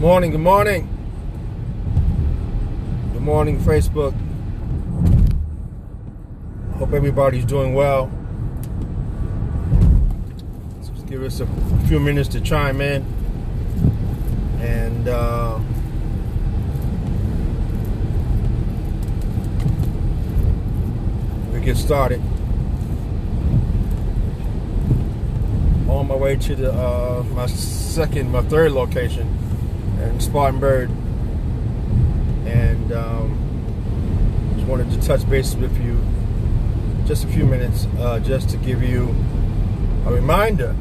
morning, good morning. Good morning, Facebook. Hope everybody's doing well. Just give us a few minutes to chime in. And we get started. On my way to the my third location in Spartanburg, and just wanted to touch base with you just a few minutes, just to give you a reminder,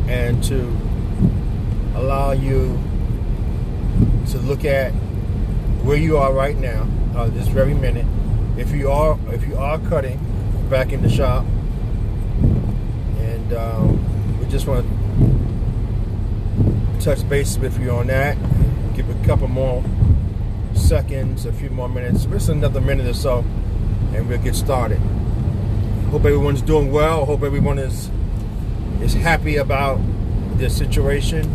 and to allow you to look at where you are right now, this very minute. If you are cutting back in the shop. We just want to touch base with you on that. Give a couple more seconds, a few more minutes, just another minute or so, and we'll get started. Hope everyone's doing well. Hope everyone is happy about this situation.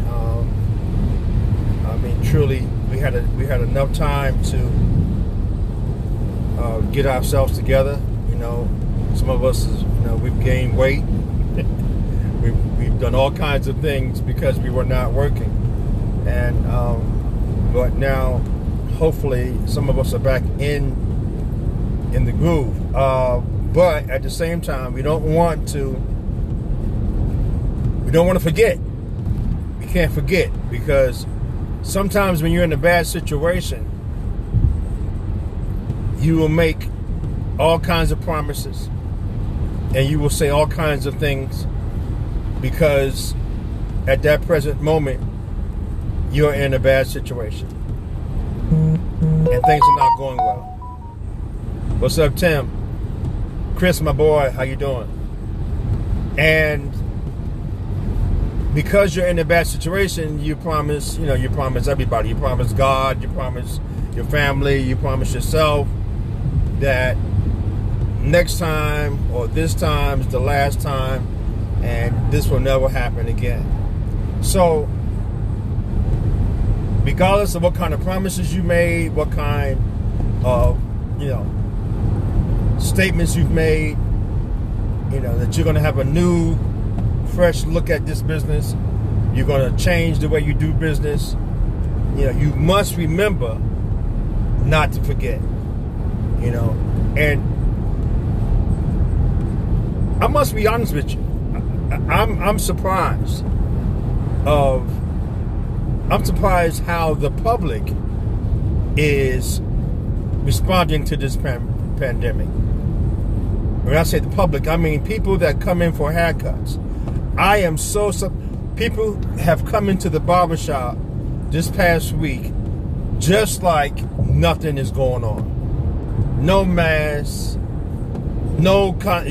I mean, truly, we had enough time to get ourselves together. You know, some of us, we've gained weight. We've done all kinds of things because we were not working, and but now hopefully some of us are back in the groove. But at the same time, we don't want to forget. We can't forget, because sometimes when you're in a bad situation, you will make all kinds of promises. And you will say all kinds of things because at that present moment, you're in a bad situation. And things are not going well. What's up, Tim? Chris, my boy, how you doing? And because you're in a bad situation, you promise everybody. You promise God, you promise your family, you promise yourself that next time, or this time, is the last time, and this will never happen again. So, regardless of what kind of promises you made, what kind of, statements you've made, that you're going to have a new, fresh look at this business, you're going to change the way you do business, you must remember not to forget, and I must be honest with you. I'm surprised how the public is responding to this pandemic. When I say the public, I mean people that come in for haircuts. I am people have come into the barbershop this past week just like nothing is going on. No mask,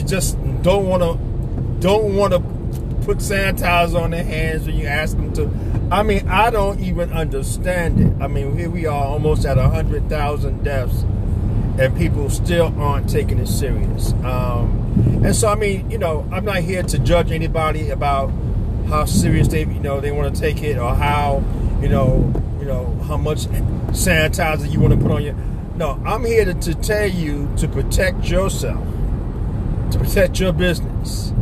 just don't want to put sanitizer on their hands when you ask them to. I mean, I don't even understand it. I mean, here we are almost at 100,000 deaths, and people still aren't taking it serious. And so, I mean, I'm not here to judge anybody about how serious they want to take it, or how, how much sanitizer you want to put on your. No, I'm here to tell you to protect yourself, to protect your business,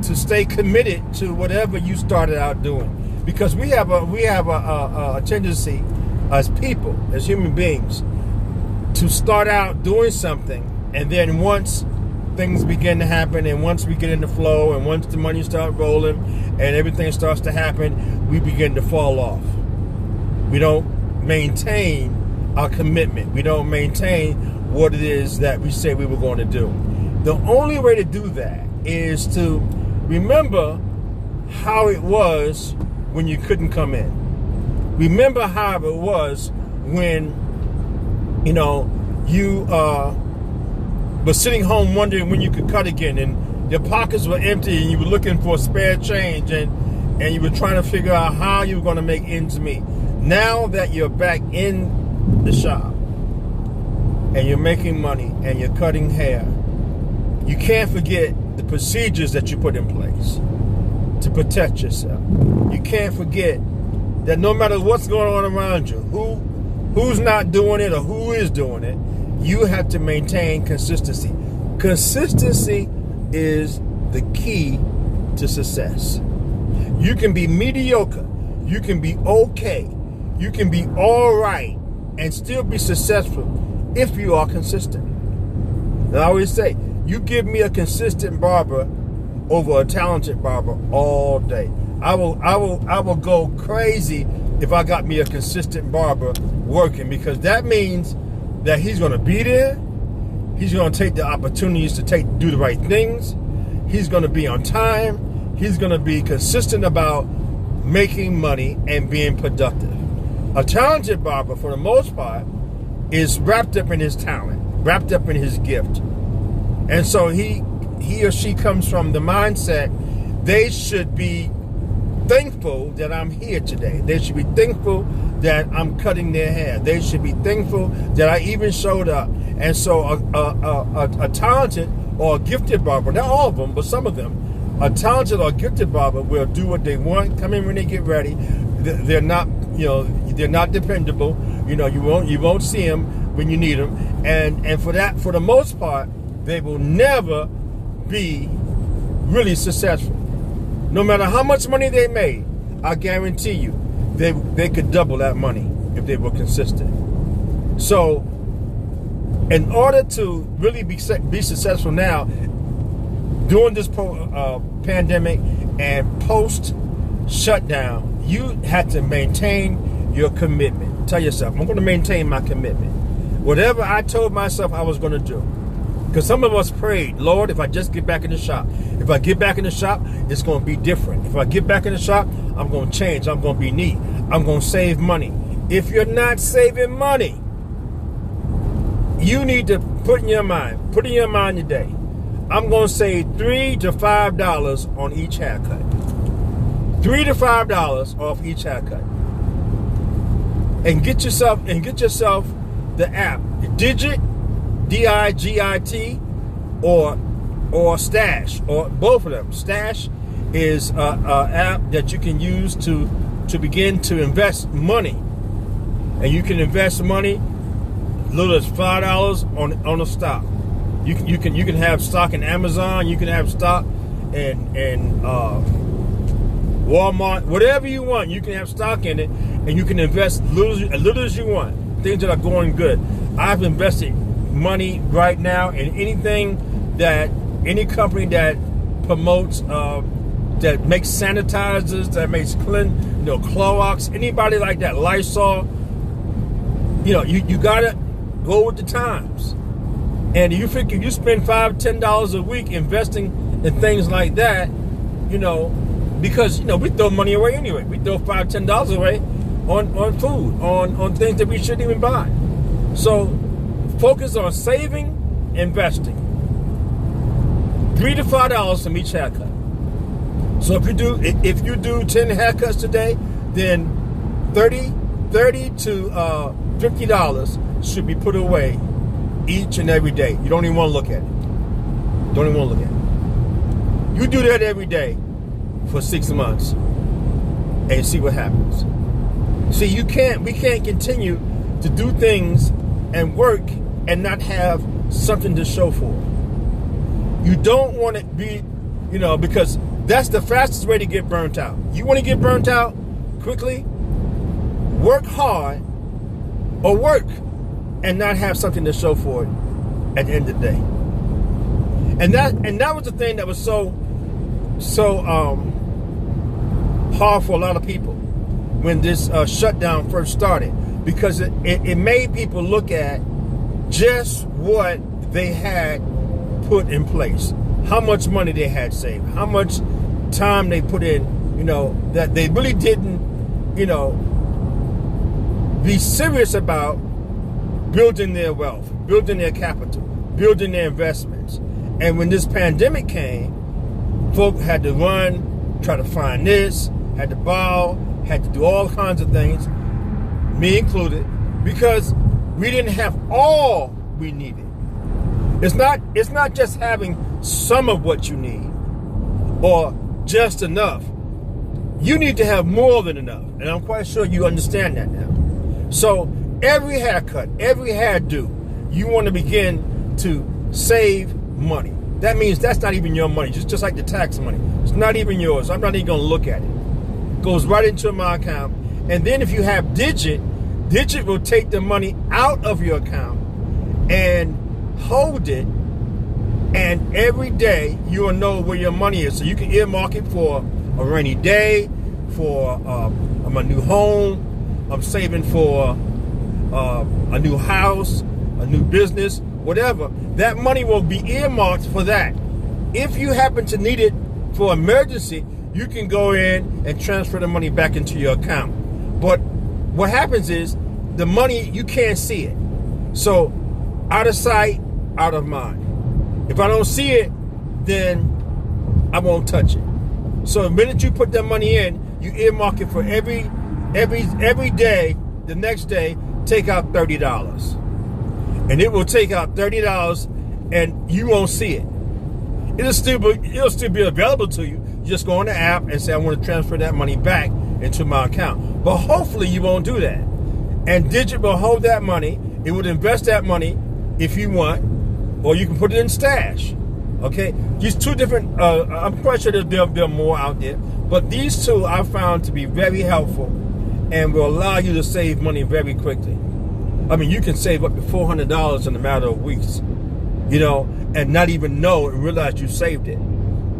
to stay committed to whatever you started out doing, because we have a tendency as people, as human beings, to start out doing something, and then once things begin to happen, and once we get in the flow, and once the money starts rolling, and everything starts to happen, we begin to fall off. We don't maintain our commitment. We don't maintain what it is that we say we were going to do. The only way to do that is to remember how it was when you couldn't come in. Remember how it was when, you were sitting home wondering when you could cut again, and your pockets were empty, and you were looking for spare change, and you were trying to figure out how you were going to make ends meet. Now that you're back in the shop, and you're making money, and you're cutting hair, you can't forget procedures that you put in place to protect yourself. You can't forget that no matter what's going on around you, who's not doing it or who is doing it, you have to maintain consistency. Consistency is the key to success. You can be mediocre, you can be okay, you can be all right and still be successful if you are consistent. And I always say, you give me a consistent barber over a talented barber all day. I will go crazy if I got me a consistent barber working, because that means that he's going to be there. He's going to take the opportunities to do the right things. He's going to be on time. He's going to be consistent about making money and being productive. A talented barber, for the most part, is wrapped up in his talent, wrapped up in his gift. And so he or she comes from the mindset, they should be thankful that I'm here today. They should be thankful that I'm cutting their hair. They should be thankful that I even showed up. And so a talented or a gifted barber, not all of them, but some of them, a talented or gifted barber will do what they want, come in when they get ready. They're not, they're not dependable. You won't see them when you need them. And for the most part, they will never be really successful. No matter how much money they made, I guarantee you, they could double that money if they were consistent. So, in order to really be successful now, during this pandemic and post shutdown, you had to maintain your commitment. Tell yourself, I'm going to maintain my commitment. Whatever I told myself I was going to do. Because some of us prayed, Lord, if I just get back in the shop. If I get back in the shop, it's going to be different. If I get back in the shop, I'm going to change. I'm going to be neat. I'm going to save money. If you're not saving money, you need to put in your mind today, I'm going to save $3 to $5 on each haircut. $3 to $5 off each haircut. And get yourself the app, Digit, DIGIT, or Stash, or both of them. Stash is an app that you can use to begin to invest money, and you can invest money little as $5 on a stock. You can have stock in Amazon. You can have stock in Walmart, whatever you want. You can have stock in it, and you can invest as little as you want. Things that are going good. I've invested money right now in any company that promotes that makes sanitizers, that makes Clorox, anybody like that, Lysol. You gotta go with the times. And you figure you spend $5-10 a week investing in things like that, because we throw money away anyway. We throw $5-10 away on food, on things that we shouldn't even buy. So focus on saving, investing. $3 to $5 from each haircut. So if you do 10 haircuts today, then $30 to $50 should be put away each and every day. You don't even want to look at it. Don't even want to look at it. You do that every day for 6 months and see what happens. See, we can't continue to do things and work and not have something to show for it. You don't want to be, because that's the fastest way to get burnt out. You want to get burnt out quickly? Work hard or work and not have something to show for it at the end of the day. And that was the thing that was so hard for a lot of people when this shutdown first started, because it made people look at just what they had put in place, how much money they had saved, how much time they put in, that they really didn't, be serious about building their wealth, building their capital, building their investments. And when this pandemic came, folk had to run, try to find this, had to borrow, had to do all kinds of things, me included, because we didn't have all we needed. It's not just having some of what you need or just enough. you need to have more than enough. And I'm quite sure you understand that now. So every haircut, every hairdo, you want to begin to save money. That means that's not even your money, just like the tax money. It's not even yours. I'm not even going to look at it. It goes right into my account. And then if you have Digit will take the money out of your account and hold it. And every day you will know where your money is. So you can earmark it for a rainy day, for a new home. I'm saving for a new house, a new business, whatever. That money will be earmarked for that. If you happen to need it for emergency, you can go in and transfer the money back into your account. But what happens is the money, you can't see it. So out of sight, out of mind. If I don't see it, then I won't touch it. So the minute you put that money in, you earmark it for every day, the next day, take out $30. And it will take out $30 and you won't see it. It'll still be available to you. You just go on the app and say, I want to transfer that money back into my account. But hopefully you won't do that. And Digit will hold that money. It would invest that money if you want, or you can put it in stash. Okay? These two different, I'm quite sure there are more out there, but these two I found to be very helpful and will allow you to save money very quickly. I mean, you can save up to $400 in a matter of weeks, and not even know and realize you saved it.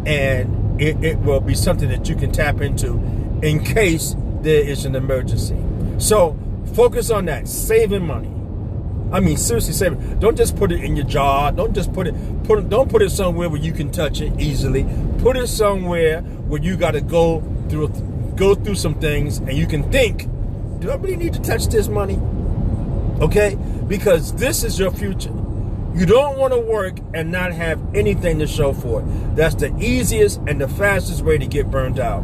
And it will be something that you can tap into in case there is an emergency. So focus on that, saving money. I mean, seriously, saving. Don't just put it in your jar. Don't just don't put it somewhere where you can touch it easily. Put it somewhere where you got to go through some things and you can think, do I really need to touch this money? Okay? Because this is your future. You don't want to work and not have anything to show for it. That's the easiest and the fastest way to get burned out.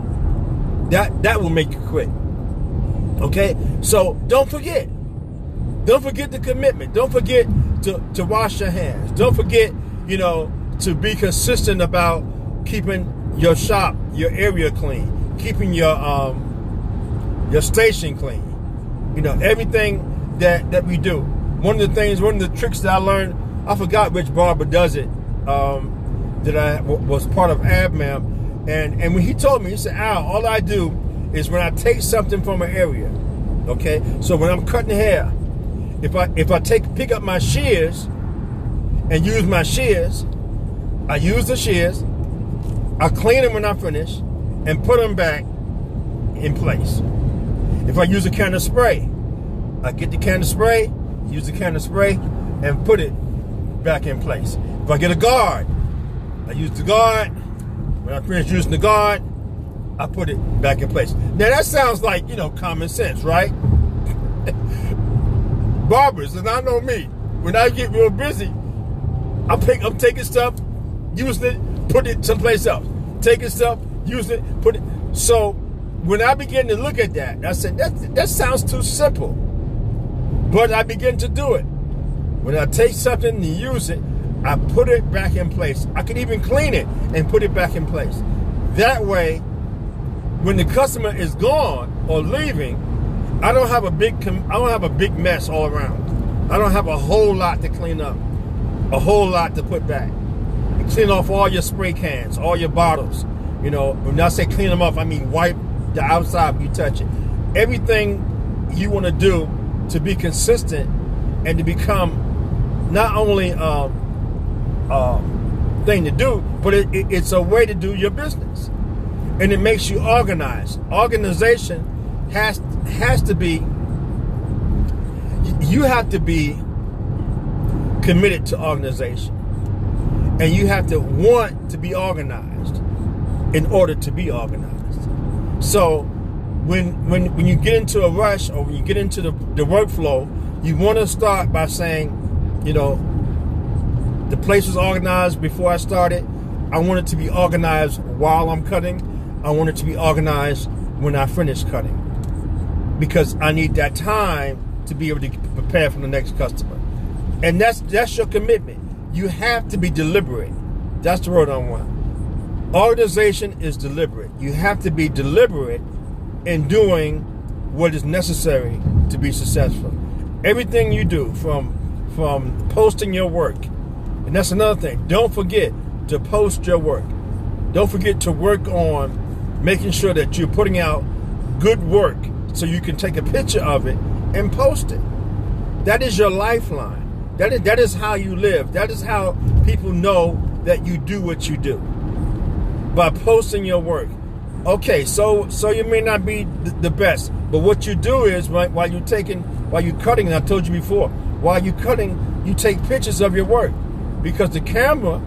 That will make you quit. Okay? So don't forget. Don't forget the commitment. Don't forget to wash your hands. Don't forget, to be consistent about keeping your shop, your area clean, keeping your station clean. Everything that we do. One of the tricks that I learned, I forgot which barber does it, that I was part of ABMAM, and when he told me, he said, Al, all I do is when I take something from an area, okay? So when I'm cutting hair, if I pick up my shears and use my shears, I use the shears, I clean them when I finish, and put them back in place. If I use a can of spray, I get the can of spray, use the can of spray, and put it back in place. If I get a guard, I use the guard. When I finish using the guard, I put it back in place. Now that sounds like, common sense, right? Barbers, and I know me, when I get real busy, I'm taking stuff, using it, put it someplace else. Taking stuff, using it, put it. So when I began to look at that, I said, that sounds too simple. But I begin to do it. When I take something and use it, I put it back in place. I can even clean it and put it back in place. That way, when the customer is gone or leaving, I don't have a big mess all around. I don't have a whole lot to clean up, a whole lot to put back. And clean off all your spray cans, all your bottles. When I say clean them off, I mean wipe the outside when you touch it. Everything you want to do to be consistent and to become not only thing to do, but it's a way to do your business. And it makes you organized. Organization has to be, you have to be committed to organization. And you have to want to be organized in order to be organized. So when you get into a rush or when you get into the workflow, you want to start by saying, the place was organized before I started. I want it to be organized while I'm cutting. I want it to be organized when I finish cutting, because I need that time to be able to prepare for the next customer. And that's your commitment. You have to be deliberate. That's the word I want. Organization is deliberate. You have to be deliberate in doing what is necessary to be successful. Everything you do, from posting your work, and that's another thing. Don't forget to post your work. Don't forget to work on making sure that you're putting out good work so you can take a picture of it and post it. That is your lifeline. That is how you live. That is how people know that you do what you do, by posting your work. Okay, so you may not be the best, but what you do is, right, while you're cutting, and I told you before, while you're cutting, you take pictures of your work, because the camera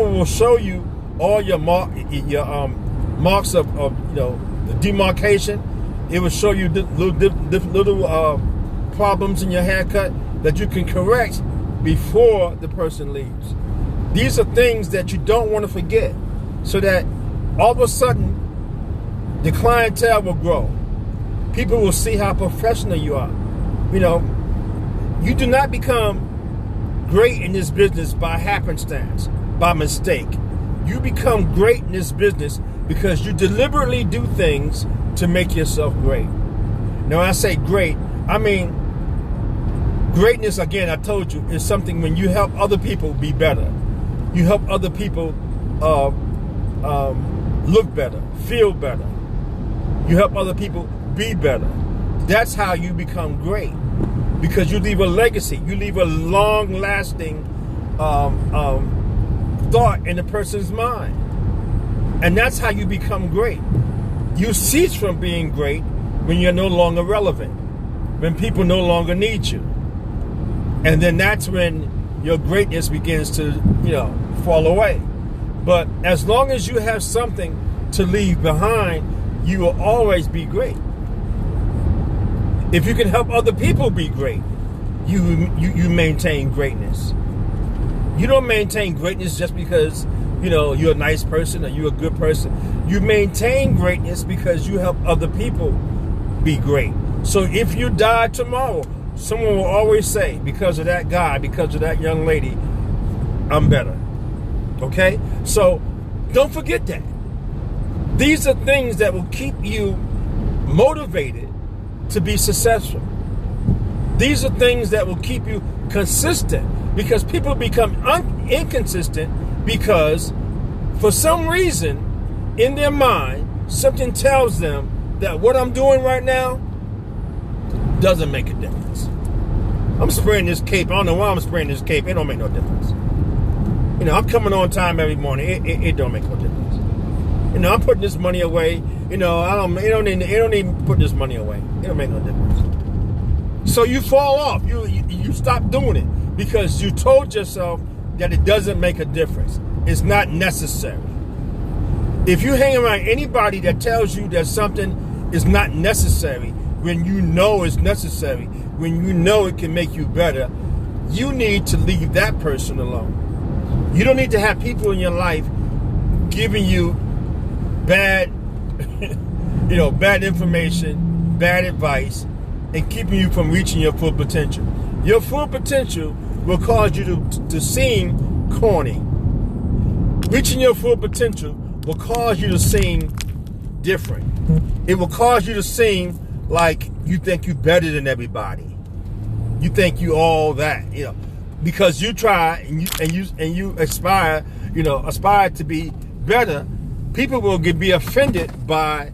will show you all your marks of the demarcation. It will show you little problems in your haircut that you can correct before the person leaves. These are things that you don't want to forget, so that all of a sudden the clientele will grow. People will see how professional you are. You do not become great in this business by happenstance, by mistake. You become great in this business because you deliberately do things to make yourself great. Now, when I say great, I mean greatness, again, I told you, is something when you help other people be better. You help other people look better, feel better. You help other people be better. That's how you become great, because you leave a legacy. You leave a long-lasting thought in a person's mind. And that's how you become great. You cease from being great when you're no longer relevant, when people no longer need you. And then that's when your greatness begins to, fall away. But as long as you have something to leave behind, you will always be great. If you can help other people be great, you maintain greatness. You don't maintain greatness just because, you're a nice person or you're a good person. You maintain greatness because you help other people be great. So if you die tomorrow, someone will always say, because of that guy, because of that young lady, I'm better. Okay? So don't forget that. These are things that will keep you motivated to be successful. These are things that will keep you consistent, because people become inconsistent because for some reason in their mind, something tells them that what I'm doing right now doesn't make a difference. I'm spraying this cape. I don't know why I'm spraying this cape. It don't make no difference. I'm coming on time every morning. It don't make no difference. I'm putting this money away. It don't even put this money away. It don't make no difference. So you fall off. You stop doing it because you told yourself that it doesn't make a difference. It's not necessary. If you hang around anybody that tells you that something is not necessary when you know it's necessary, when you know it can make you better, you need to leave that person alone. You don't need to have people in your life giving you bad, bad information, bad advice, and keeping you from reaching your full potential. Your full potential will cause you to seem corny. Reaching your full potential will cause you to seem different. It will cause you to seem like you think you're better than everybody. You think you all that, because you try and you aspire to be better. People will be offended by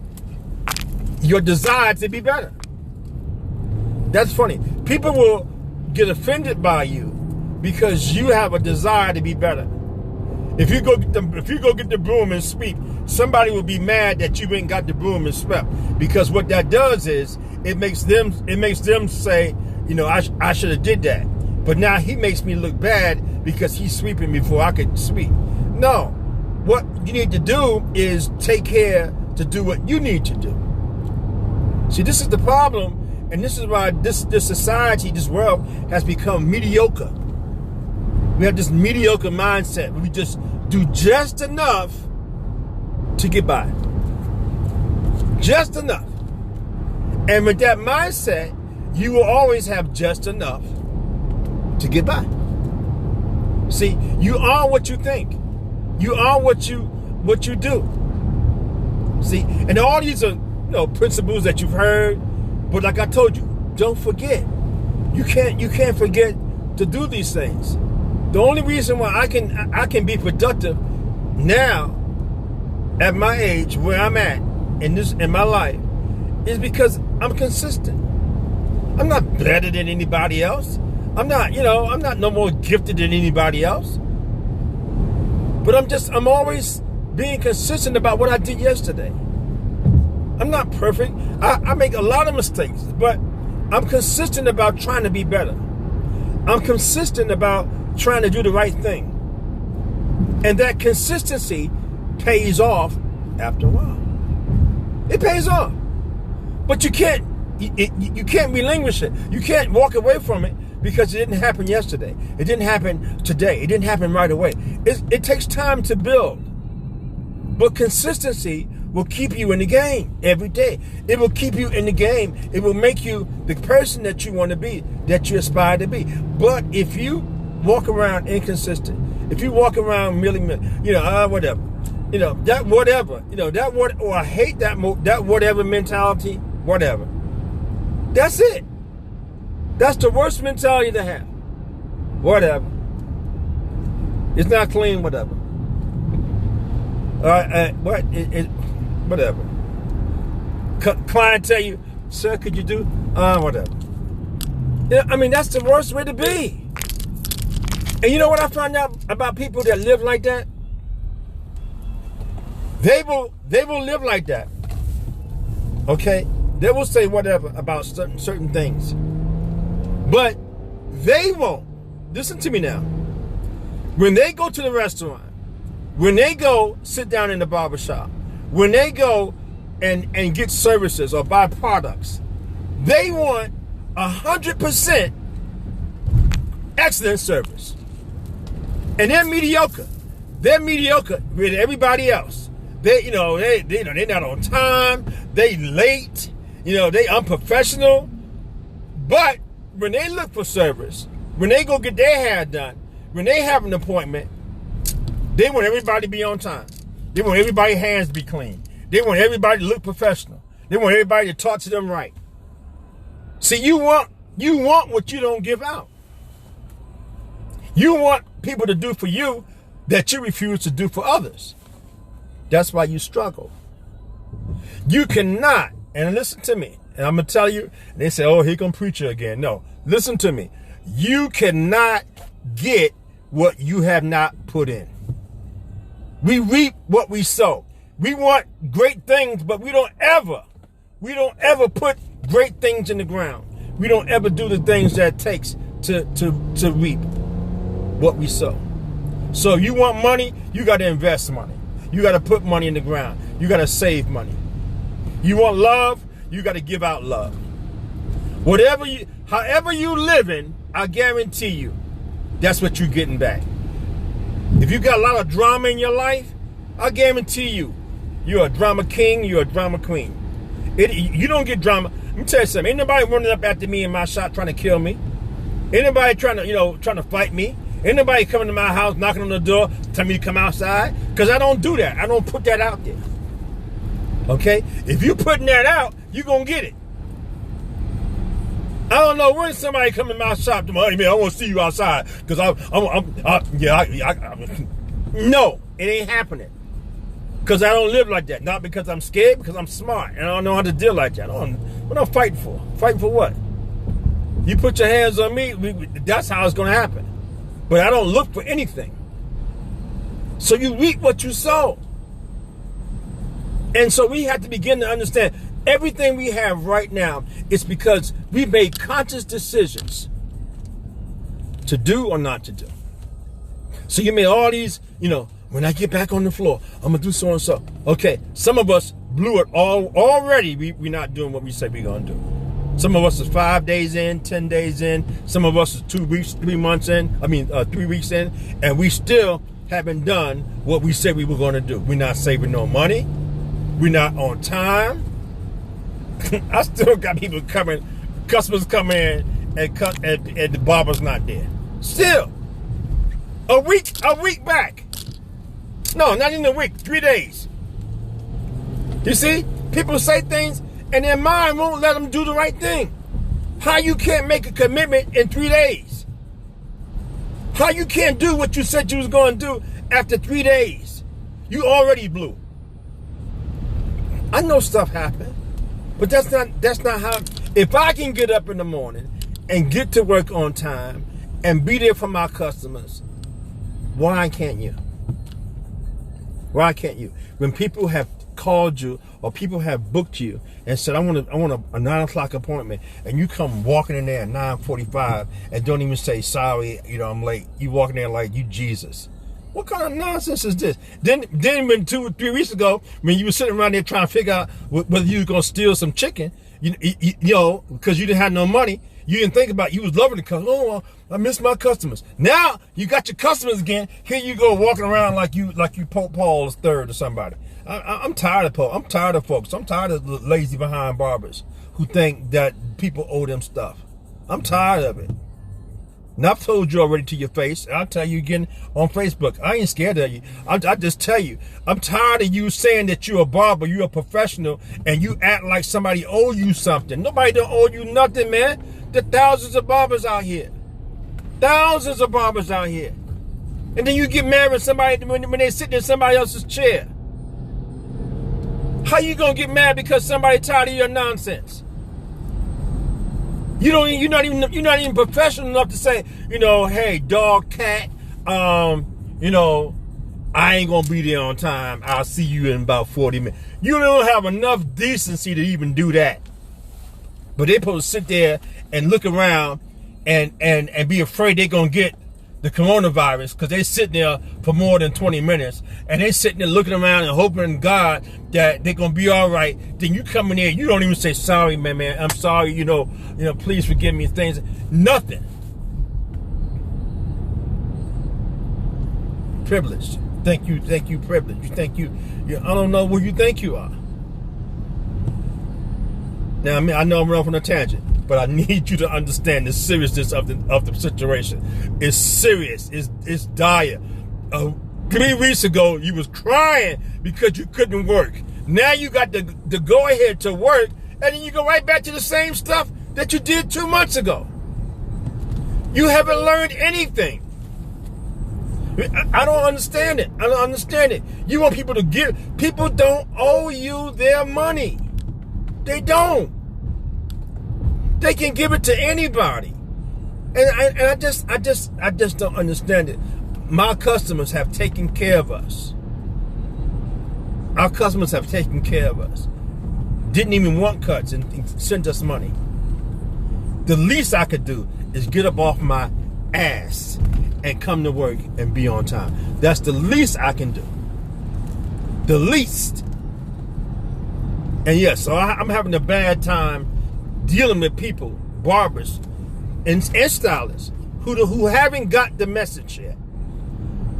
your desire to be better. That's funny. People will get offended by you because you have a desire to be better. If you go get the broom and sweep, somebody will be mad that you ain't got the broom and swept, because what that does is it makes them say, I should have did that. But now he makes me look bad because he's sweeping before I could sweep. No. What you need to do is take care to do what you need to do. See, this is the problem, and this is why this society, this world has become mediocre. We have this mediocre mindset where we just do just enough to get by. Just enough. And with that mindset, you will always have just enough to get by. See, you are what you think. You are what you what you do. See, and all these are principles that you've heard, but like I told you, don't forget. You can't forget to do these things. The only reason why I can be productive now at my age, where I'm at in my life, is because I'm consistent. I'm not better than anybody else. I'm not no more gifted than anybody else. But I'm always being consistent about what I did yesterday. I'm not perfect. I make a lot of mistakes, but I'm consistent about trying to be better. I'm consistent about trying to do the right thing. And that consistency pays off after a while. It pays off. But you can't relinquish it. You can't walk away from it because it didn't happen yesterday. It didn't happen today. It didn't happen right away. It takes time to build. But consistency will keep you in the game every day. It will keep you in the game. It will make you the person that you want to be, that you aspire to be. But if you walk around inconsistent, if you walk around whatever, that whatever, or I hate that whatever mentality, whatever. That's it. That's the worst mentality to have. Whatever. It's not clean, whatever. Whatever. Client tell you, sir, could you do? Whatever. That's the worst way to be. And you know what I found out about people that live like that? They will live like that. Okay? They will say whatever about certain things. But they won't. Listen to me now. When they go to the restaurant, when they go sit down in the barber shop, when they go and get services or buy products, they want 100% excellent service. And they're mediocre. They're mediocre with everybody else. They're not on time. They late. They unprofessional. But when they look for service, when they go get their hair done, when they have an appointment, they want everybody to be on time. They want everybody's hands to be clean. They want everybody to look professional. They want everybody to talk to them right. See, you want what you don't give out. You want people to do for you that you refuse to do for others. That's why you struggle. You cannot, and listen to me, and I'm going to tell you, they say, oh, here come preacher again. No, listen to me. You cannot get what you have not put in. We reap what we sow. We want great things, but we don't ever put great things in the ground. We don't ever do the things that it takes to reap what we sow. So you want money, you got to invest money. You got to put money in the ground. You got to save money. You want love, you got to give out love. However you living, I guarantee you, that's what you're getting back. If you got a lot of drama in your life, I guarantee you, you're a drama king, you're a drama queen. You don't get drama. Let me tell you something. Ain't nobody running up after me in my shop trying to kill me. Ain't nobody trying to fight me. Ain't nobody coming to my house, knocking on the door, telling me to come outside. Because I don't do that. I don't put that out there. Okay? If you putting that out, you're going to get it. I don't know when somebody come in my shop to me, hey man, I want to see you outside. Because no, it ain't happening. Because I don't live like that. Not because I'm scared, because I'm smart. And I don't know how to deal like that. What I'm fighting for? Fighting for what? You put your hands on me, that's how it's going to happen. But I don't look for anything. So you reap what you sow. And so we have to begin to understand everything we have right now is because we made conscious decisions to do or not to do. So you made all these, when I get back on the floor, I'm going to do so and so. Okay, some of us blew it already. We're not doing what we said we're going to do. Some of us is 5 days in, 10 days in. Some of us is 2 weeks, 3 months in. 3 weeks in. And we still haven't done what we said we were going to do. We're not saving no money. We're not on time. I still got people customers come in and the barber's not there. Still. A week back. No, not even a week, 3 days. You see, people say things and their mind won't let them do the right thing. How you can't make a commitment in 3 days? How you can't do what you said you was going to do after 3 days? You already blew. I know stuff happened, but that's not how. If I can get up in the morning and get to work on time and be there for my customers, why can't you? Why can't you? When people have called you or people have booked you and said, I want a 9 o'clock appointment, and you come walking in there at 9:45 and don't even say, sorry, I'm late. You walking there like you Jesus. What kind of nonsense is this? Then when 2 or 3 weeks ago, when you were sitting around there trying to figure out whether you were going to steal some chicken, because you didn't have no money, you didn't think about it. You was loving the customers. Oh, I miss my customers. Now you got your customers again. Here you go walking around like you Pope Paul III or somebody. I'm tired of Pope. I'm tired of folks. I'm tired of the lazy behind barbers who think that people owe them stuff. I'm tired of it. And I've told you already to your face. I'll tell you again on Facebook. I ain't scared of you. I just tell you. I'm tired of you saying that you're a barber, you're a professional, and you act like somebody owe you something. Nobody don't owe you nothing, man. There are thousands of barbers out here. Thousands of barbers out here. And then you get mad with somebody when they sit in somebody else's chair. How you gonna get mad because somebody tired of your nonsense? You're not even professional enough to say, hey, dog, cat, I ain't gonna be there on time. I'll see you in about 40 minutes. You don't have enough decency to even do that. But they're supposed to sit there and look around and be afraid they're gonna get the coronavirus because they're sitting there for more than 20 minutes and they're sitting there looking around and hoping to God that they're gonna be all right. Then you come in there, you don't even say sorry, man. I'm sorry, please forgive me. Things, nothing. Privileged. Thank you, privilege. You think I don't know who you think you are. Now, I know I'm running on a tangent, but I need you to understand the seriousness of the situation. It's serious. It's dire. 3 weeks ago, you was crying because you couldn't work. Now you got the go ahead to work, and then you go right back to the same stuff that you did 2 months ago. You haven't learned anything. I don't understand it. I don't understand it. You want people to give. People don't owe you their money. They don't. They can give it to anybody. And I just don't understand it. My customers have taken care of us. Our customers have taken care of us. Didn't even want cuts and sent us money. The least I could do is get up off my ass and come to work and be on time. That's the least I can do. The least. And yes, so I'm having a bad time dealing with people, barbers, and stylists who haven't got the message yet,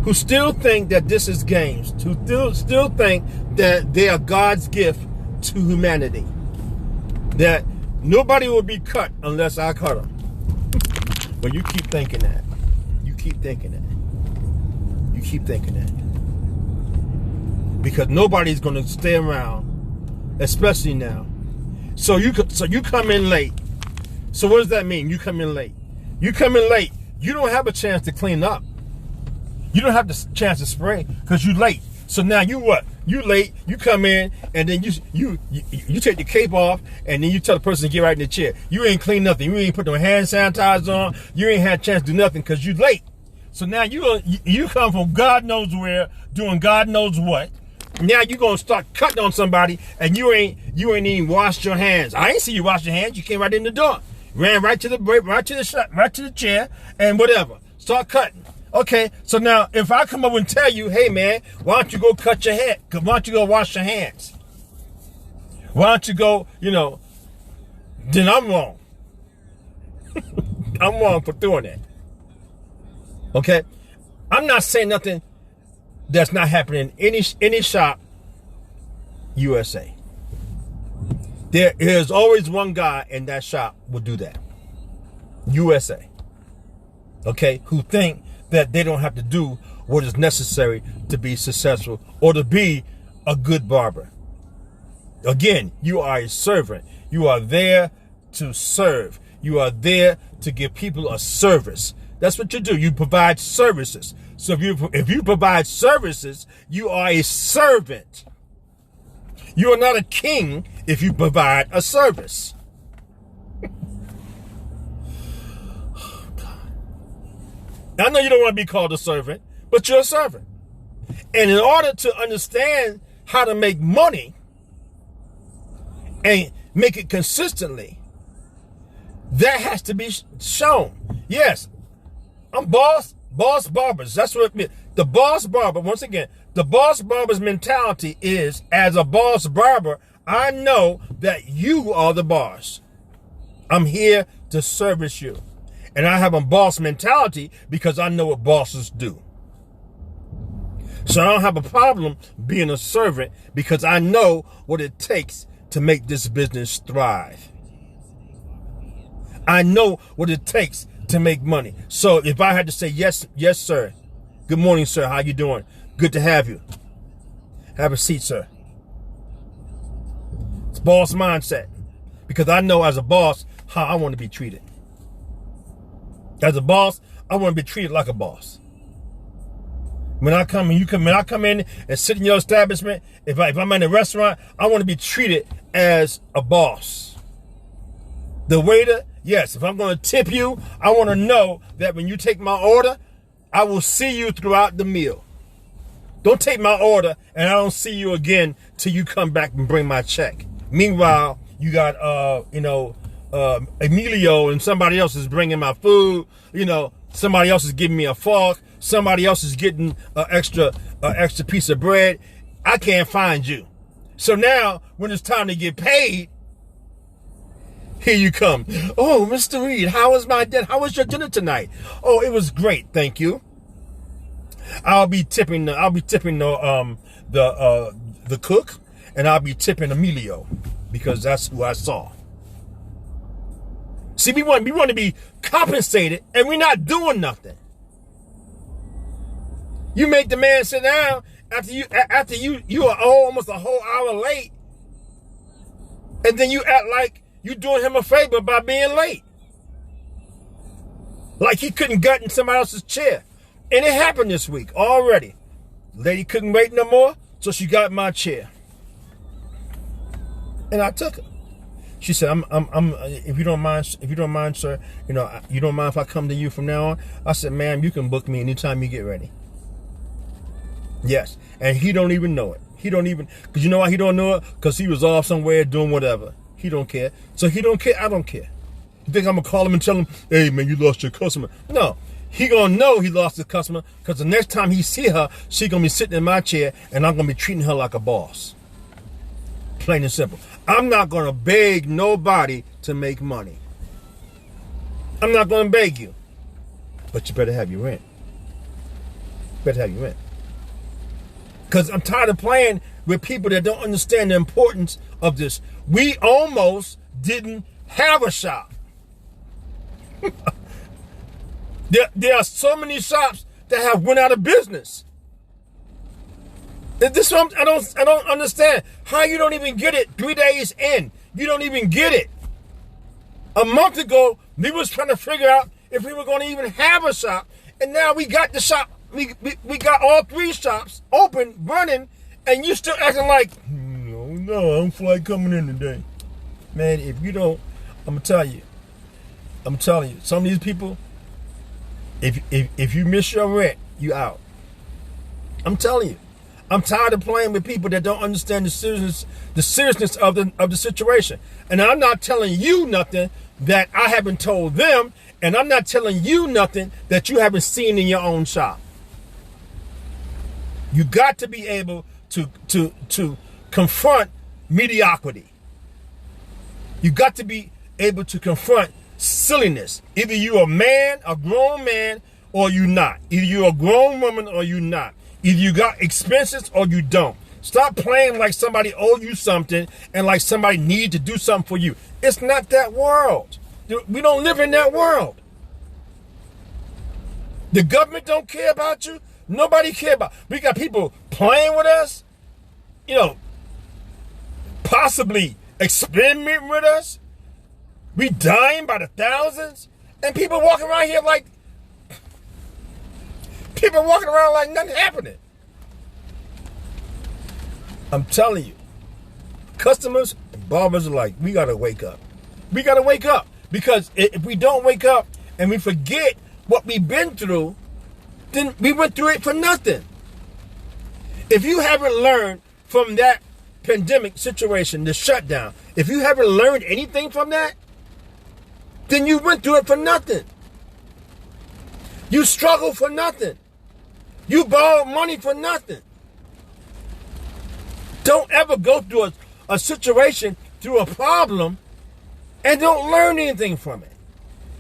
who still think that this is games, who still think that they are God's gift to humanity, that nobody will be cut unless I cut them. Well, you keep thinking that. You keep thinking that. You keep thinking that. Because nobody's going to stay around, especially now. So you come in late. So what does that mean? You come in late. You come in late. You don't have a chance to clean up. You don't have the chance to spray because you're late. So now you what? You late. You come in and then you take the cape off and then you tell the person to get right in the chair. You ain't clean nothing. You ain't put no hand sanitizer on. You ain't had a chance to do nothing because you late. So now you come from God knows where doing God knows what. Now you gonna start cutting on somebody and you ain't even washed your hands. I ain't see you wash your hands. You came right in the door, ran right to the chair, and whatever. Start cutting. Okay, so now if I come up and tell you, hey man, why don't you go cut your head? Why don't you go wash your hands? Why don't you go? Then I'm wrong. I'm wrong for doing that. Okay, I'm not saying nothing that's not happening in any shop, USA. There is always one guy in that shop will do that. USA. Okay, who think that they don't have to do what is necessary to be successful or to be a good barber. Again, you are a servant. You are there to serve. You are there to give people a service. That's what you do. You provide services. So if you provide services, you are a servant. You are not a king if you provide a service. Oh, God. I know you don't want to be called a servant, but you're a servant. And in order to understand how to make money and make it consistently, that has to be shown. Yes, I'm boss barbers. That's what it means. The boss barber, once again, the boss barber's mentality is, as a boss barber, I know that you are the boss. I'm here to service you. And I have a boss mentality because I know what bosses do. So I don't have a problem being a servant because I know what it takes to make this business thrive. I know what it takes to make money. So if I had to say, yes, sir. Good morning, sir. How you doing? Good to have you. Have a seat, sir. It's boss mindset. Because I know as a boss how I want to be treated. As a boss, I want to be treated like a boss. When I come in and sit in your establishment, if I'm in a restaurant, I want to be treated as a boss. The waiter, yes, if I'm going to tip you, I want to know that when you take my order, I will see you throughout the meal. Don't take my order and I don't see you again till you come back and bring my check. Meanwhile, you got, Emilio and somebody else is bringing my food. Somebody else is giving me a fork. Somebody else is getting an extra piece of bread. I can't find you. So now when it's time to get paid, here you come. Oh, Mr. Reed, how was your dinner tonight? Oh, it was great, thank you. I'll be tipping the cook, and I'll be tipping Emilio because that's who I saw. See, we want to be compensated, and we're not doing nothing. You make the man sit down after you are almost a whole hour late, and then you act like you're doing him a favor by being late. Like he couldn't gut in somebody else's chair. And it happened this week already. Lady couldn't wait no more, so she got my chair. And I took her. She said, I'm if you don't mind, sir, you don't mind if I come to you from now on? I said, ma'am, you can book me anytime you get ready. Yes. And he don't even know it. Because you know why he don't know it? Because he was off somewhere doing whatever. He don't care. So he don't care, I don't care. You think I'm going to call him and tell him, hey, man, you lost your customer? No. He going to know he lost the customer because the next time he see her, she going to be sitting in my chair and I'm going to be treating her like a boss. Plain and simple. I'm not going to beg nobody to make money. I'm not going to beg you. But you better have your rent. Because I'm tired of playing with people that don't understand the importance of this. We almost didn't have a shop. There are so many shops that have went out of business. This one, I don't understand how you don't even get it 3 days in. You don't even get it. A month ago, we was trying to figure out if we were going to even have a shop, and now we got the shop. We got all 3 shops open, running, and you still acting like, no, I don't feel like coming in today. Man, if you don't, I'm telling you, some of these people, if you miss your rent, you out. I'm telling you. I'm tired of playing with people that don't understand the seriousness of the situation. And I'm not telling you nothing that I haven't told them, and I'm not telling you nothing that you haven't seen in your own shop. You got to be able to confront mediocrity. You got to be able to confront silliness. Either you're a man, a grown man, or you're not. Either you're a grown woman or you're not. Either you got expenses or you don't. Stop playing like somebody owes you something and like somebody needs to do something for you. It's not that world. We don't live in that world. The government don't care about you. Nobody care about. We got people playing with us, possibly experimenting with us. We dying by the thousands, and people walking around here like nothing happening. I'm telling you, customers and barbers are like, we gotta wake up. We gotta wake up, because if we don't wake up and we forget what we've been through, then we went through it for nothing. If you haven't learned from that pandemic situation, the shutdown, if you haven't learned anything from that, then you went through it for nothing. You struggled for nothing. You borrowed money for nothing. Don't ever go through a situation, through a problem, and don't learn anything from it.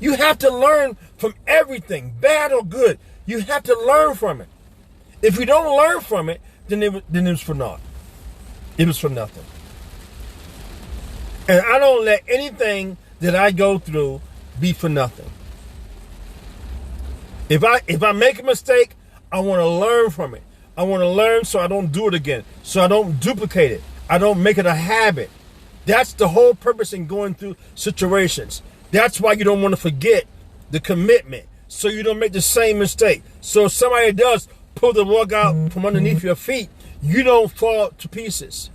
You have to learn from everything, bad or good. You have to learn from it. If you don't learn from it, then it was for naught. It was for nothing. And I don't let anything that I go through be for nothing. If I make a mistake, I want to learn from it. I want to learn so I don't do it again, so I don't duplicate it. I don't make it a habit. That's the whole purpose in going through situations. That's why you don't want to forget the commitment, so you don't make the same mistake. So if somebody does pull the rug out from underneath your feet, you don't fall to pieces.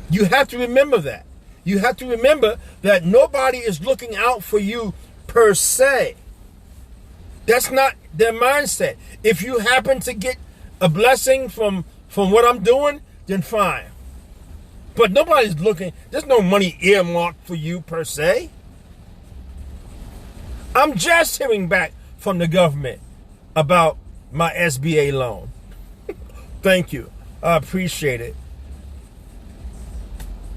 You have to remember that. You have to remember that nobody is looking out for you per se. That's not their mindset. If you happen to get a blessing from what I'm doing, then fine. But nobody's looking. There's no money earmarked for you per se. I'm just hearing back from the government about my SBA loan. Thank you. I appreciate it.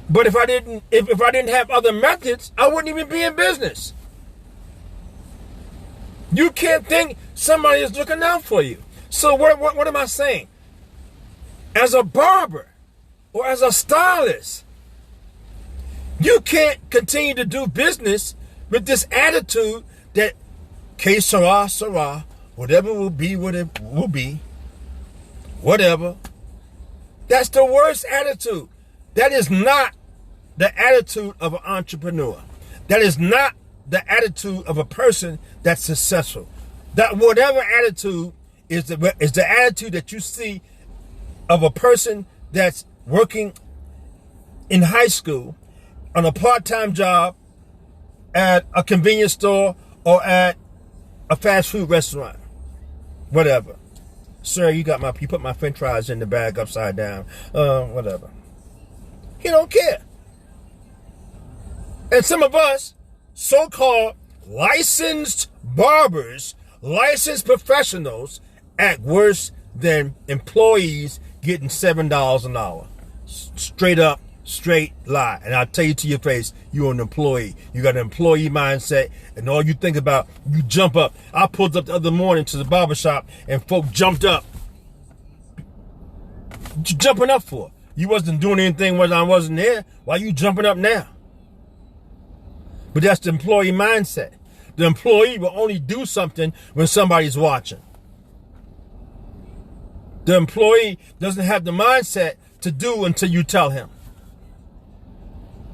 But if I didn't have other methods, I wouldn't even be in business. You can't think somebody is looking out for you. So what am I saying? As a barber or as a stylist, you can't continue to do business with this attitude that que sera, sera, whatever will be, what it will be, whatever. That's the worst attitude. That is not the attitude of an entrepreneur. That is not the attitude of a person that's successful. That whatever attitude is the attitude that you see of a person that's working in high school on a part-time job at a convenience store or at a fast food restaurant, whatever. Sir, you put my French fries in the bag upside down, whatever. He don't care. And some of us, so-called licensed barbers, licensed professionals, act worse than employees getting $7 an hour. Straight up, straight lie. And I'll tell you to your face, you're an employee. You got an employee mindset, and all you think about, you jump up. I pulled up the other morning to the barber shop, and folk jumped up. What you jumping up for? You wasn't doing anything when I wasn't there. Why you jumping up now? But that's the employee mindset. The employee will only do something when somebody's watching. The employee doesn't have the mindset to do until you tell him.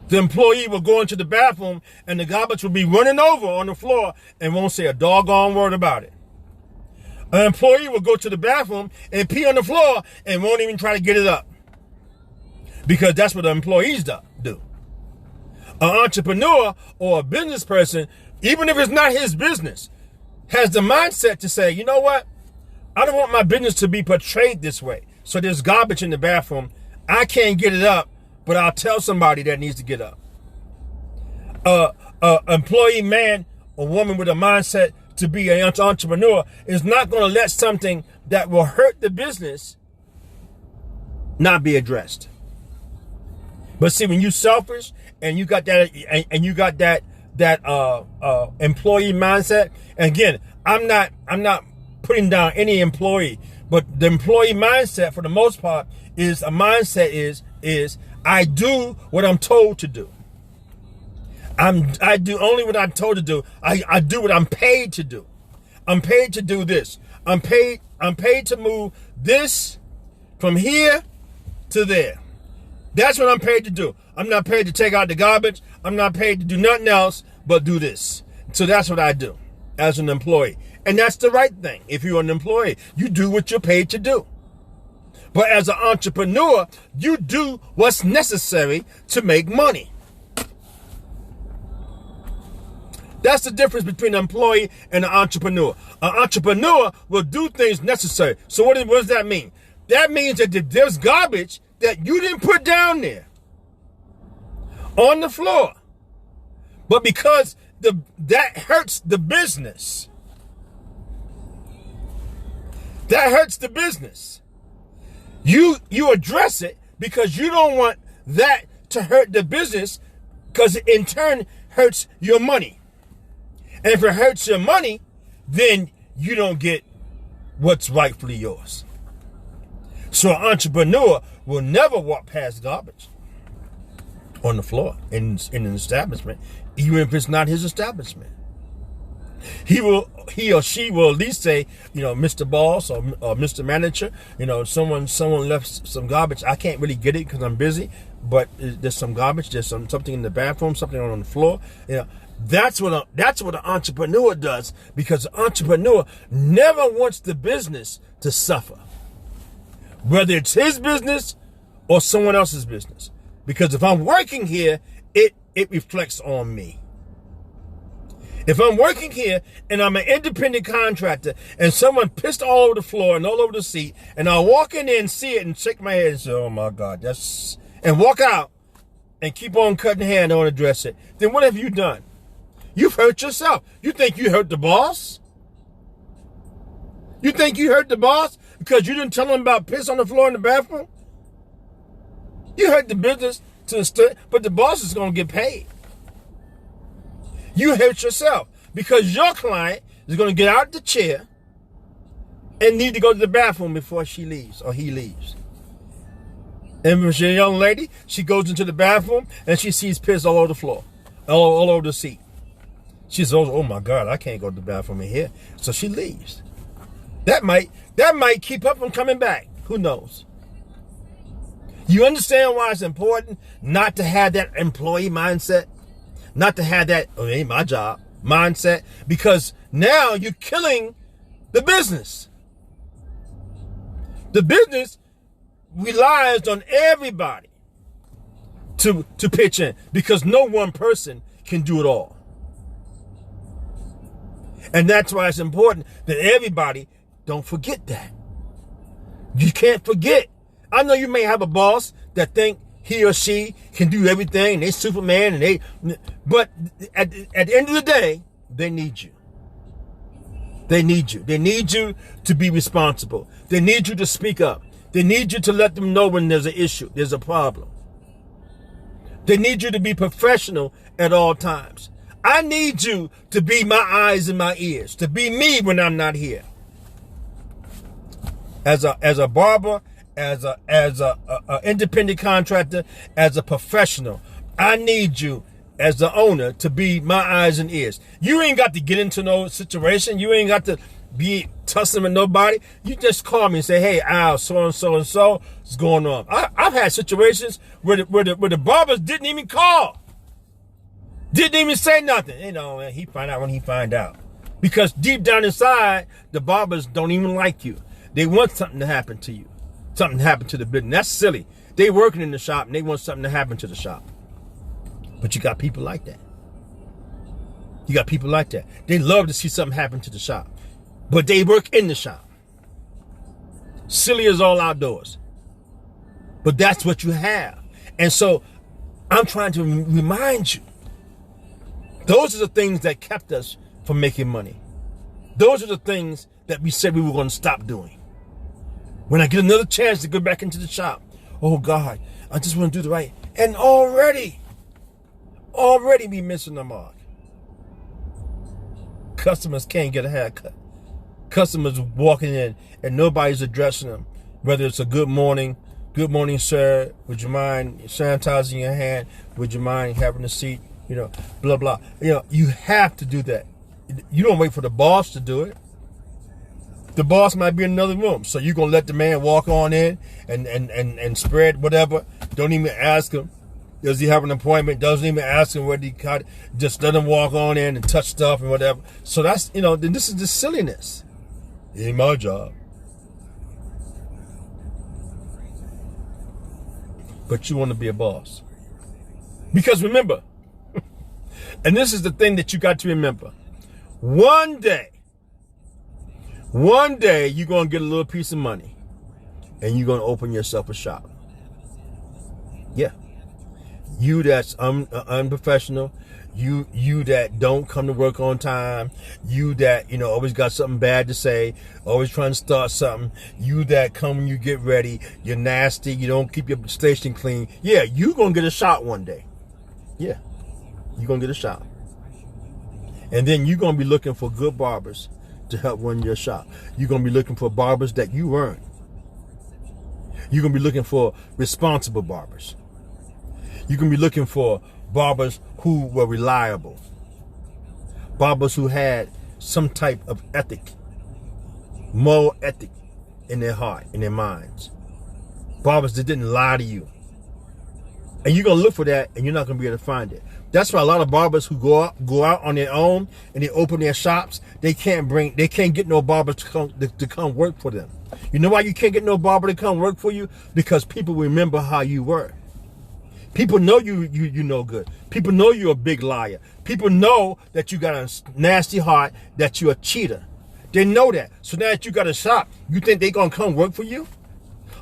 The employee will go into the bathroom and the garbage will be running over on the floor and won't say a doggone word about it. An employee will go to the bathroom and pee on the floor and won't even try to get it up. Because that's what the employees do. An entrepreneur or a business person, even if it's not his business, has the mindset to say, you know what? I don't want my business to be portrayed this way. So there's garbage in the bathroom. I can't get it up, but I'll tell somebody that needs to get up. Employee man or woman with a mindset to be an entrepreneur is not going to let something that will hurt the business not be addressed. But see, when you're selfish and you got that employee mindset, and again, I'm not putting down any employee, but the employee mindset for the most part is a mindset is I do what I'm told to do. I do only what I'm told to do. I do what I'm paid to do. I'm paid to do this. I'm paid to move this from here to there. That's what I'm paid to do. I'm not paid to take out the garbage. I'm not paid to do nothing else but do this. So that's what I do as an employee. And that's the right thing. If you're an employee, you do what you're paid to do. But as an entrepreneur, you do what's necessary to make money. That's the difference between an employee and an entrepreneur. An entrepreneur will do things necessary. So what does that mean? That means that if there's garbage that you didn't put down there on the floor, but because that hurts the business, you address it because you don't want that to hurt the business, because it in turn hurts your money. And if it hurts your money, then you don't get what's rightfully yours. So an entrepreneur will never walk past garbage on the floor in an establishment, even if it's not his establishment. He or she will at least say, Mr. Boss or Mr. Manager, someone left some garbage. I can't really get it because I'm busy, but there's some garbage. There's something in the bathroom, something on the floor. That's what an entrepreneur does, because an entrepreneur never wants the business to suffer, whether it's his business or someone else's business. Because if I'm working here, it reflects on me. If I'm working here and I'm an independent contractor and someone pissed all over the floor and all over the seat, and I walk in there and see it and shake my head and say, oh my God, and walk out and keep on cutting hair and don't address it, then what have you done? You've hurt yourself. You think you hurt the boss? You think you hurt the boss because you didn't tell him about piss on the floor in the bathroom? You hurt the business to the extent, but the boss is going to get paid. You hurt yourself because your client is going to get out of the chair and need to go to the bathroom before she leaves or he leaves. And if she's a young lady, she goes into the bathroom and she sees piss all over the floor, all over the seat. She says, oh my God, I can't go to the bathroom in here. So she leaves. That might keep her from coming back. Who knows? You understand why it's important not to have that employee mindset? Not to have that, oh, it ain't my job mindset, because now you're killing the business. The business relies on everybody to pitch in, because no one person can do it all. And that's why it's important that everybody don't forget that. You can't forget. I know you may have a boss that think he or she can do everything, and they Superman, but at the end of the day, they need you. They need you. They need you to be responsible. They need you to speak up. They need you to let them know when there's an issue, there's a problem. They need you to be professional at all times. I need you to be my eyes and my ears, to be me when I'm not here. As a barber, as a independent contractor, as a professional, I need you as the owner to be my eyes and ears. You ain't got to get into no situation. You ain't got to be tussling with nobody. You just call me and say, hey, Al, so and so is going on. I've had situations where the barbers didn't even call. Didn't even say nothing. He find out when he find out. Because deep down inside, the barbers don't even like you. They want something to happen to you. Something to happen to the business. That's silly. They working in the shop and they want something to happen to the shop. But you got people like that. You got people like that. They love to see something happen to the shop. But they work in the shop. Silly as all outdoors. But that's what you have. And so I'm trying to remind you. Those are the things that kept us from making money. Those are the things that we said we were going to stop doing. When I get another chance to go back into the shop, oh God, I just want to do the right. And already be missing the mark. Customers can't get a haircut. Customers walking in and nobody's addressing them. Whether it's a good morning, sir. Would you mind sanitizing your hand? Would you mind having a seat? Blah, blah. You have to do that. You don't wait for the boss to do it. The boss might be in another room. So you're going to let the man walk on in and spread whatever. Don't even ask him. Does he have an appointment? Doesn't even ask him where he got. Just let him walk on in and touch stuff and whatever. So that's, then this is the silliness. It ain't my job. But you want to be a boss. Because remember, and this is the thing that you got to remember. One day, you're going to get a little piece of money and you're going to open yourself a shop. Yeah. You that's unprofessional, you that don't come to work on time, you that, always got something bad to say, always trying to start something, you that come when you get ready, you're nasty, you don't keep your station clean. Yeah, you're going to get a shot one day. Yeah, you're going to get a shot. And then you're going to be looking for good barbers to help run your shop. You're going to be looking for barbers that you earn. You're going to be looking for responsible barbers. You can be looking for barbers who were reliable. Barbers who had some type of ethic, moral ethic in their heart, in their minds. Barbers that didn't lie to you. And you're going to look for that and you're not going to be able to find it. That's why a lot of barbers who go out on their own and they open their shops, they can't get no barber to come work for them. You know why you can't get no barber to come work for you? Because people remember how you were. People know you no good. People know you're a big liar. People know that you got a nasty heart, that you're a cheater. They know that. So now that you got a shop, you think they gonna come work for you?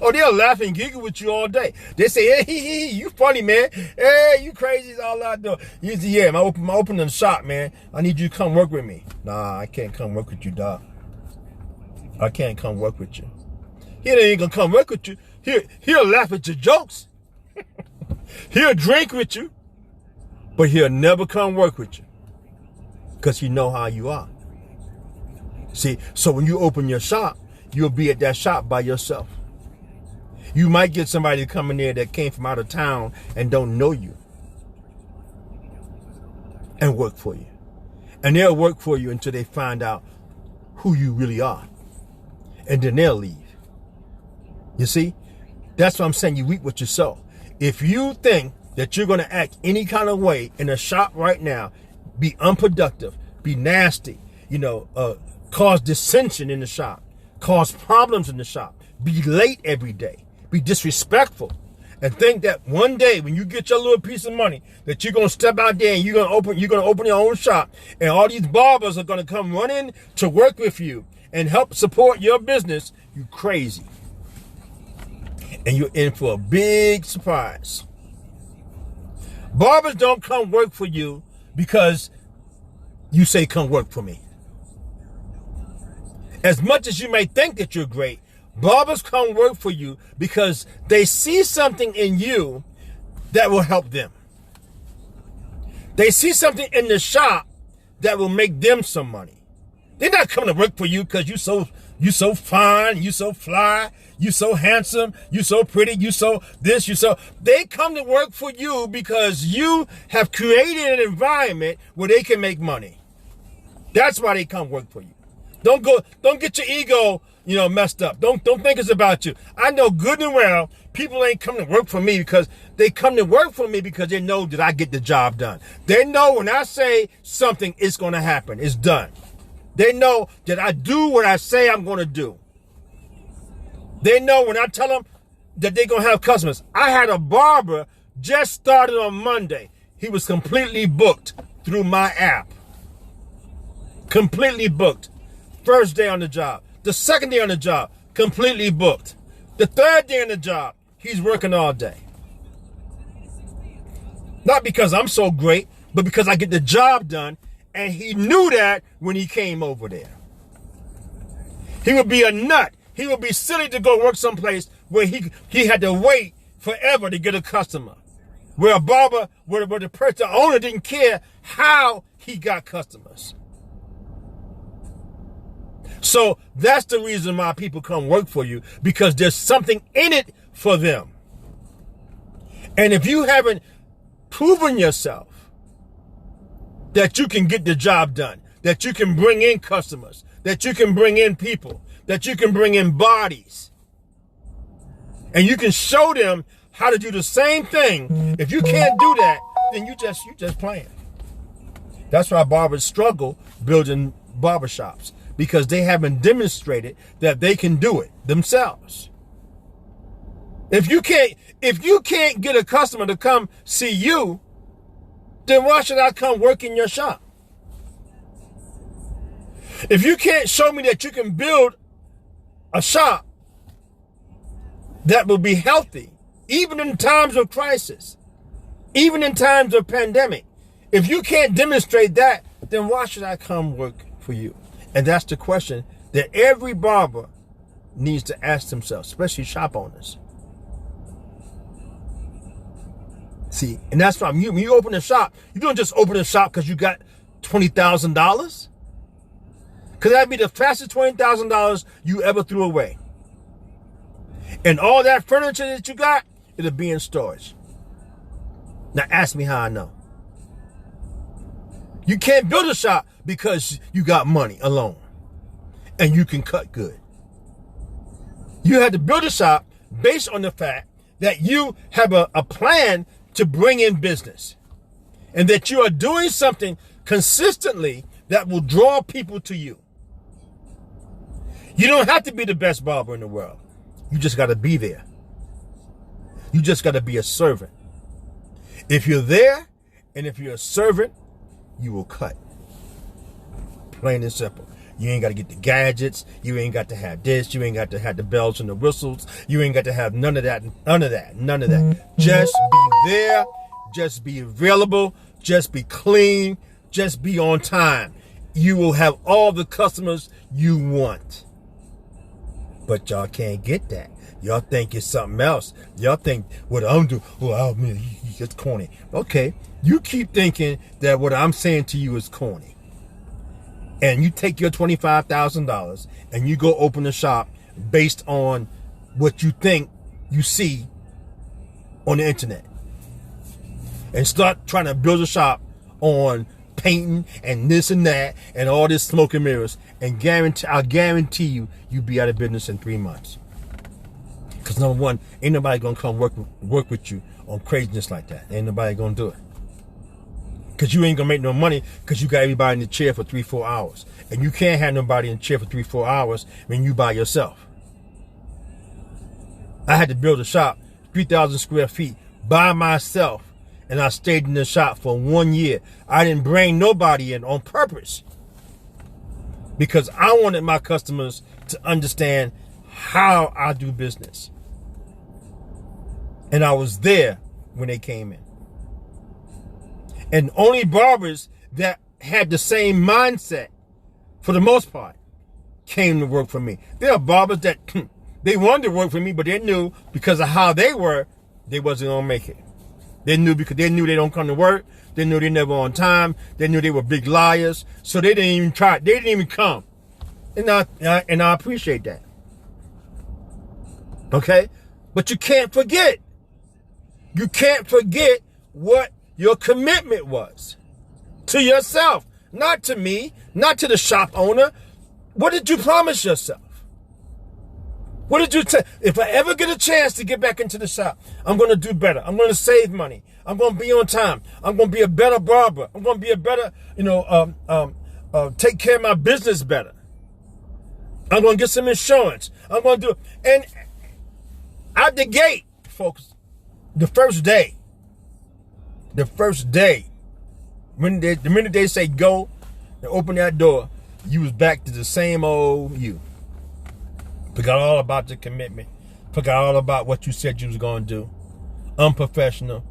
Oh, they'll laugh and giggle with you all day. They say, hey, you funny, man. Hey, you crazy is all I do. You say, yeah, I'm opening the shop, man. I need you to come work with me. Nah, I can't come work with you, dog. I can't come work with you. He ain't gonna come work with you. He'll laugh at your jokes. He'll drink with you, but he'll never come work with you because he know how you are. See, so when you open your shop, you'll be at that shop by yourself. You might get somebody to come in there that came from out of town and don't know you and work for you. And they'll work for you until they find out who you really are. And then they'll leave. You see? That's what I'm saying. You reap what you sow. If you think that you're going to act any kind of way in a shop right now, be unproductive, be nasty, cause dissension in the shop, cause problems in the shop, be late every day, be disrespectful, and think that one day when you get your little piece of money that you're going to step out there and you're going to open your own shop and all these barbers are going to come running to work with you and help support your business, you crazy. And you're in for a big surprise. Barbers don't come work for you because you say, come work for me. As much as you may think that you're great, barbers come work for you because they see something in you that will help them. They see something in the shop that will make them some money. They're not coming to work for you because you so fine, you so fly, you so handsome, you so pretty, you so this, you so. They come to work for you because you have created an environment where they can make money. That's why they come work for you. Don't get your ego, messed up. Don't think it's about you. I know good and well people ain't come to work for me because they come to work for me because they know that I get the job done. They know when I say something, it's going to happen. It's done. They know that I do what I say I'm going to do. They know when I tell them that they're going to have customers. I had a barber just started on Monday. He was completely booked through my app. Completely booked. First day on the job. The second day on the job, completely booked. The third day on the job, he's working all day. Not because I'm so great, but because I get the job done. And he knew that when he came over there. He would be a nut. He would be silly to go work someplace where he had to wait forever to get a customer. Where a barber, where the owner didn't care how he got customers. So that's the reason why people come work for you, because there's something in it for them. And if you haven't proven yourself that you can get the job done, that you can bring in customers, that you can bring in people, that you can bring in bodies. And you can show them how to do the same thing. If you can't do that, then you just playing. That's why barbers struggle building barbershops, because they haven't demonstrated that they can do it themselves. If you can't get a customer to come see you, then why should I come work in your shop? If you can't show me that you can build a shop that will be healthy, even in times of crisis, even in times of pandemic, if you can't demonstrate that, then why should I come work for you? And that's the question that every barber needs to ask themselves, especially shop owners. See, and that's why when you open a shop, you don't just open a shop because you got $20,000. Because that'd be the fastest $20,000 you ever threw away. And all that furniture that you got, it'll be in storage. Now ask me how I know. You can't build a shop because you got money alone and you can cut good. You had to build a shop based on the fact that you have a plan to bring in business and that you are doing something consistently that will draw people to you. You don't have to be the best barber in the world. You just got to be there. You just got to be a servant. If you're there and if you're a servant, you will cut. Plain and simple. You ain't got to get the gadgets. You ain't got to have this. You ain't got to have the bells and the whistles. You ain't got to have none of that. None of that. None of that. Just be there. Just be available. Just be clean. Just be on time. You will have all the customers you want. But y'all can't get that. Y'all think it's something else. Y'all think what I'm doing, well, man, it's corny. Okay, you keep thinking that what I'm saying to you is corny. And you take your $25,000 and you go open a shop based on what you think you see on the internet. And start trying to build a shop on painting and this and that and all this smoke and mirrors. And I guarantee you, you'll be out of business in 3 months. Because number one, ain't nobody gonna come work with you on craziness like that. Ain't nobody gonna do it. Because you ain't gonna make no money because you got everybody in the chair for 3-4 hours. And you can't have nobody in the chair for 3-4 hours when you by yourself. I had to build a shop, 3,000 square feet, by myself. And I stayed in the shop for 1 year. I didn't bring nobody in on purpose. Because I wanted my customers to understand how I do business. And I was there when they came in. And only barbers that had the same mindset, for the most part, came to work for me. There are barbers that they wanted to work for me, but they knew because of how they were, they wasn't going to make it. They knew because they knew they don't come to work. They knew they never on time. They knew they were big liars. So they didn't even try. They didn't even come. And I appreciate that. Okay? But you can't forget. You can't forget what your commitment was to yourself. Not to me. Not to the shop owner. What did you promise yourself? What did you say? If I ever get a chance to get back into the shop, I'm going to do better. I'm going to save money. I'm going to be on time. I'm going to be a better barber. I'm going to be a better, take care of my business better. I'm going to get some insurance. I'm going to do it. And out the gate, folks, the first day, when the minute they say go and open that door, you was back to the same old you. Forgot all about your commitment. Forgot all about what you said you was going to do. Unprofessional.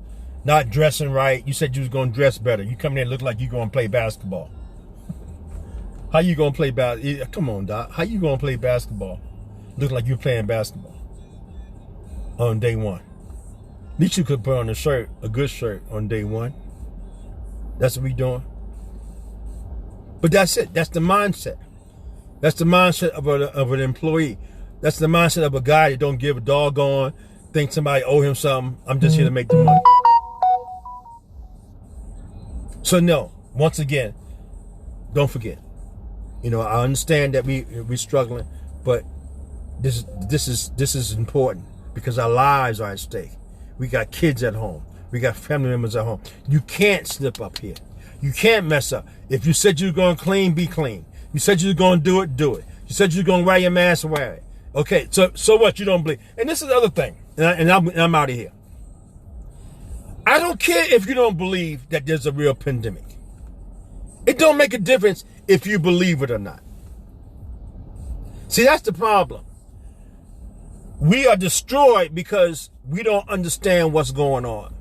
Not dressing right. You said you was going to dress better. You come in and look like you going to play basketball. How you going to play basketball? Come on, Doc. How you going to play basketball? Look like you're playing basketball on day one. At least you could put on a good shirt on day one. That's what we doing. But that's it. That's the mindset. That's the mindset of an employee. That's the mindset of a guy that don't give a doggone, think somebody owe him something. I'm just here to make the money. So no, once again, don't forget. I understand that we're struggling. But this is important because our lives are at stake. We got kids at home. We got family members at home. You can't slip up here. You can't mess up. If you said you were going to clean, be clean. You said you were going to do it, do it. You said you were going to wear your mask, wear it. Okay, so what? You don't believe. And this is the other thing, and I'm out of here. I don't care if you don't believe that there's a real pandemic. It don't make a difference if you believe it or not. See, that's the problem. We are destroyed because we don't understand what's going on.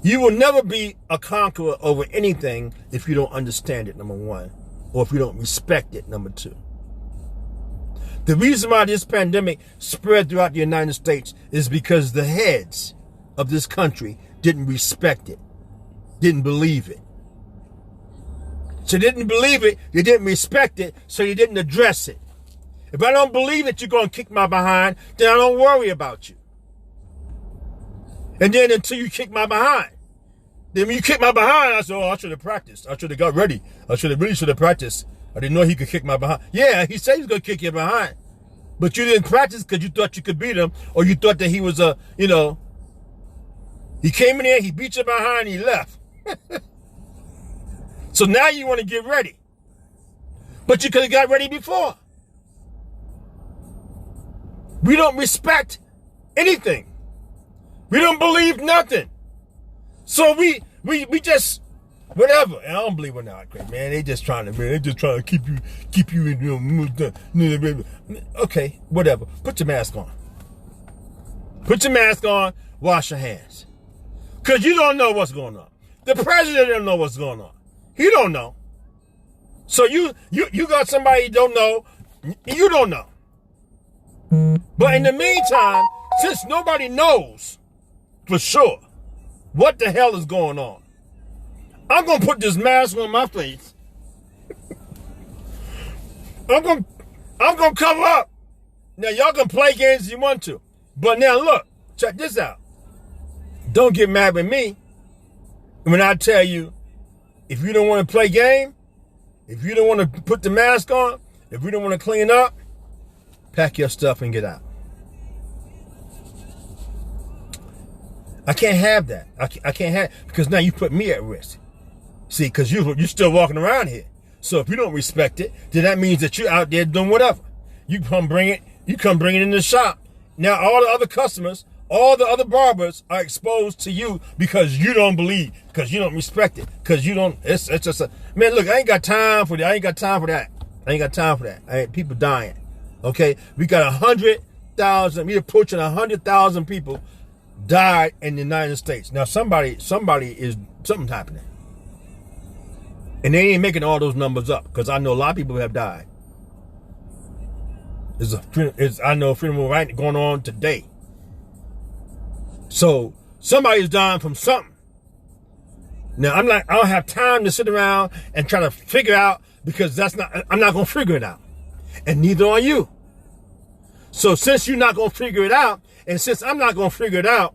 You will never be a conqueror over anything if you don't understand it, number one, or if you don't respect it, number two. The reason why this pandemic spread throughout the United States is because the heads of this country didn't respect it, didn't believe it. So they didn't believe it, they didn't respect it, so they didn't address it. If I don't believe that you're going to kick my behind, then I don't worry about you. And then until you kick my behind. Then when you kick my behind, I said, oh, I should have practiced. I should have got ready. I really should have practiced. I didn't know he could kick my behind. Yeah, he said he was going to kick your behind. But you didn't practice because you thought you could beat him, or you thought that he was he came in there, he beat you behind, he left. So now you want to get ready. But you could have got ready before. We don't respect anything. We don't believe nothing. So we just whatever. And I don't believe in that crap, man. They just trying to keep you in. Okay, whatever. Put your mask on. Put your mask on. Wash your hands. Cause you don't know what's going on. The president don't know what's going on. He don't know. So you got somebody you don't know. You don't know. But in the meantime, since nobody knows for sure what the hell is going on, I'm going to put this mask on my face. I'm going to cover up. Now, y'all can play games if you want to. But now, look, check this out. Don't get mad with me when I tell you, if you don't want to play game, if you don't want to put the mask on, if you don't want to clean up, pack your stuff and get out. I can't have that. I can't have, because now you put me at risk. See, because you're still walking around here. So if you don't respect it, then that means that you're out there doing whatever. You come bring it in the shop. Now all the other customers, all the other barbers are exposed to you because you don't believe, because you don't respect it, because you don't, it's just a, man, look, I ain't got time for that. I ain't got time for that. People dying. Okay, we got 100,000. We approaching 100,000 people died in the United States. Now something's happening, and they ain't making all those numbers up because I know a lot of people have died. I know a funeral right going on today. So somebody's dying from something. Now I don't have time to sit around and try to figure out, because I'm not gonna figure it out, and neither are you. So since you're not going to figure it out, and since I'm not going to figure it out,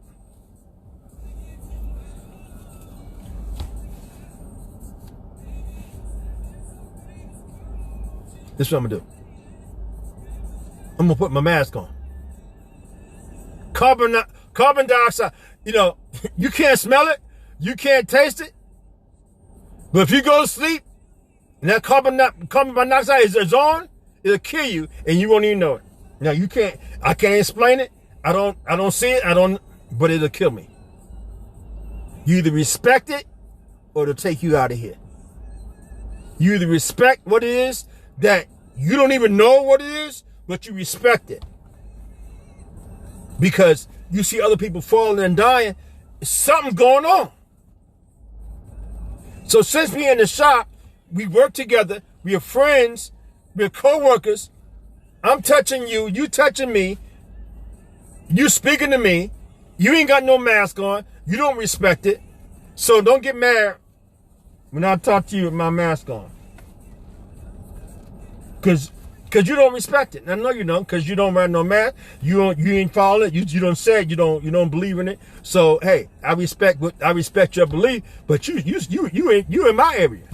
this is what I'm going to do. I'm going to put my mask on. Carbon dioxide, you can't smell it, you can't taste it, but if you go to sleep and that carbon monoxide is on, it'll kill you and you won't even know it. Now I can't explain it. I don't see it. But it'll kill me. You either respect it or it'll take you out of here. You either respect what it is that you don't even know what it is, but you respect it. Because you see other people falling and dying, something's going on. So since we're in the shop, we work together, we are friends, we're co-workers. I'm touching you, you touching me, you speaking to me, you ain't got no mask on, you don't respect it, so don't get mad when I talk to you with my mask on. Cause you don't respect it. I know you don't, cause you don't wear no mask, you ain't follow it, you don't say it, you don't believe in it. So hey, I respect your belief, but you in my area.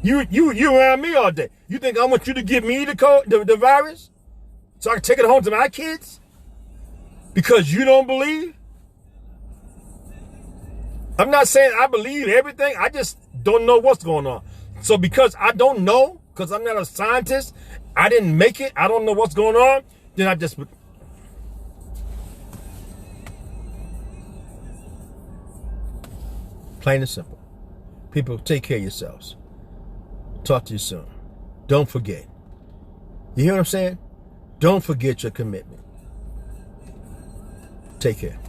You around me all day. You think I want you to give me the virus so I can take it home to my kids? Because you don't believe? I'm not saying I believe everything. I just don't know what's going on. So because I don't know, because I'm not a scientist, I didn't make it, I don't know what's going on, then I just... Plain and simple. People, take care of yourselves. Talk to you soon. Don't forget. You hear what I'm saying? Don't forget your commitment. Take care.